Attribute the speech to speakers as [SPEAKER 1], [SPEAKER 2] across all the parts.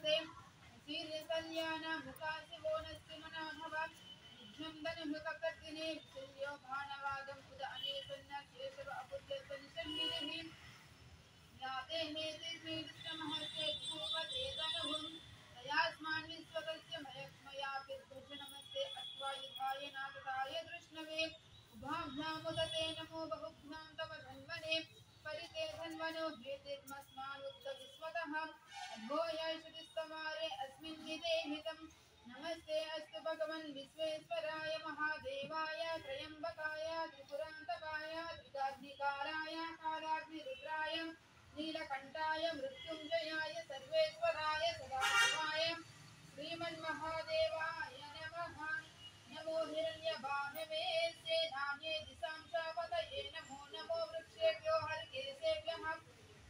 [SPEAKER 1] वीर्यकल्याण मुखासि वोनस्य मनाभव विघ्नं तुल्यो भानवागं उद अनेसन्न केशव अपुल्यसनिषन्निधिः याते हेते श्रीकृष्णमहर्षे भूपतेतनहुं तयास्मान् विश्वकस्य मयापिर्भुजनमस्ते अश्वायुधाय नागताय कृष्णवे उभाभ्यामुदते नमो बहुभ्यां तव धन्वने परिते धन्वनो हेतिर्मस्मान् उक्तविश्वतः अभोयाय श्रुतिस्तवारे अस्मिन् निदेहितं नमस्ते अस्तु भगवन् विश्वेश्वराय महादेवाय त्र्यम्बकाय त्रिपुरान्तकाय त्रिकाग्निकाराय कालाग्निरुद्राय नीलकण्ठाय मृत्युञ्जयाय सर्वेश्वराय सदाशिवाय श्रीमन्महादेवाय नमः नमो हिरण्यबाहवे सेनान्ये दिशां पतये नमो नमो वृक्षेभ्यो हरिकेशेभ्यः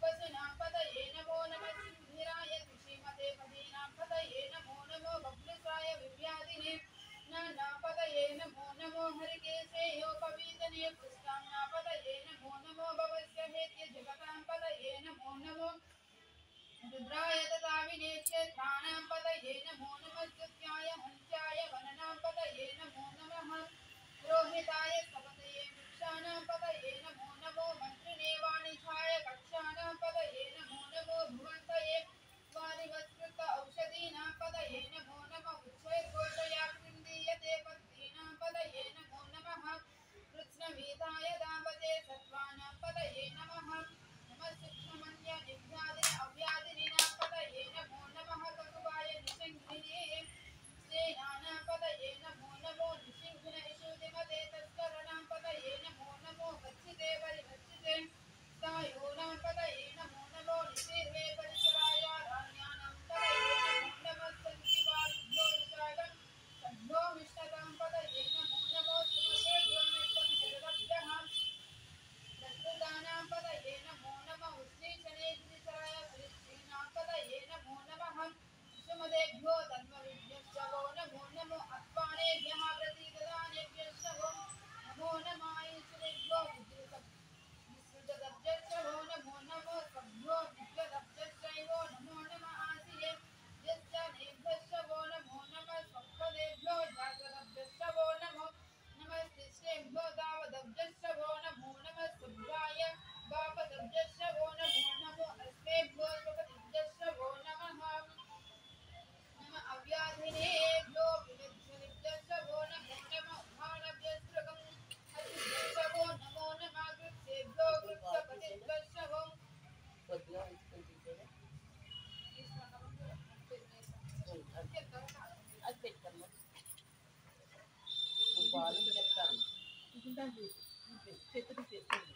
[SPEAKER 1] पशूनां पतये नमो नमः सिंहिराय कृषिमते पदीनां पतये नमो नमो बभ्रुसाय विव्याधिने नानापतये नमो नमो हरिकेशेयोपवीतने पुष्टाम्नापतये नमो नमो भवस्य हेत्य जगतां पतये नमो नमो रुद्राय तथाविने क्षेत्राणां पतये नमो नमः स्तुत्याय हंसाय वननां पतये नमो नमः पुरोहिताय सपतये वृक्षाणां पतये नमो नमो मन्त्रिणे वाणिज्याय कक्षाणां पतये नमो नमो भुवन्तये वारिवत्कृत औषधीनां पतये नमो नमः उच्चैर्घोषयाकृन्दीयते पत्नीनां पतये नमो नमः कृत्स्नवीताय दाम्पते सत्त्वानां पतये नमः नमः सूक्ष्ममन्य निव्याधिन अव्याधिनीनां पतये नमो नमः ककुवाय निषङ्गिने सेनानां पतये नमो नमो निषिंहिन इषुधिमते तस्कराणां पतये नमो नमो गच्छिते परिगच्छिते स्थायोनां पतये नमो नमो निषेवे परिसराय राण्यानां पतये नमो नमः सञ्जीवाभ्यो विशालं सद्भ्यो विष्णतां पतये नमो नमो सुमतेभ्यो नष्टं जगदभ्यः प्रकृतानां पतये नमो नमः उच्चैशने गिरिसराय परिच्छीनां पतये नमो नमः सुमतेभ्यो तन्मविभ्यश्च वो नमो नमो अप्पानेभ्यः प्रतिददानेभ्यश्च वो नमो नमः ईश्वरेभ्यो विसृजदब्जश्च वो नमो नमो सभ्यो विद्वदब्जश्चैवो नमो नमः आसिये यश्च नेभ्यश्च वो नमो नमः स्वप्नेभ्यो जाग्रदब्जश्च वो नमो नमस्तेभ्यो दावदब्जश्च वो नमो नमः शुभ्राय बापदब्जश्च वो नमो नमो अस्मेभ्यो स्वपदिभ्यश्च वो नमः नमः अव्याधिनेभ्यो विविध्यनिभ्यश्च वो नमो नमः उभानभ्यस्त्रगं हरिभ्यश्च वो नमो नमः गृत्सेभ्यो गृत्सपतिभ्यश्च वो
[SPEAKER 2] అది పెట్టమ్మా నువ్వు బాగా చెప్తాను చేతులు చేస్తుంది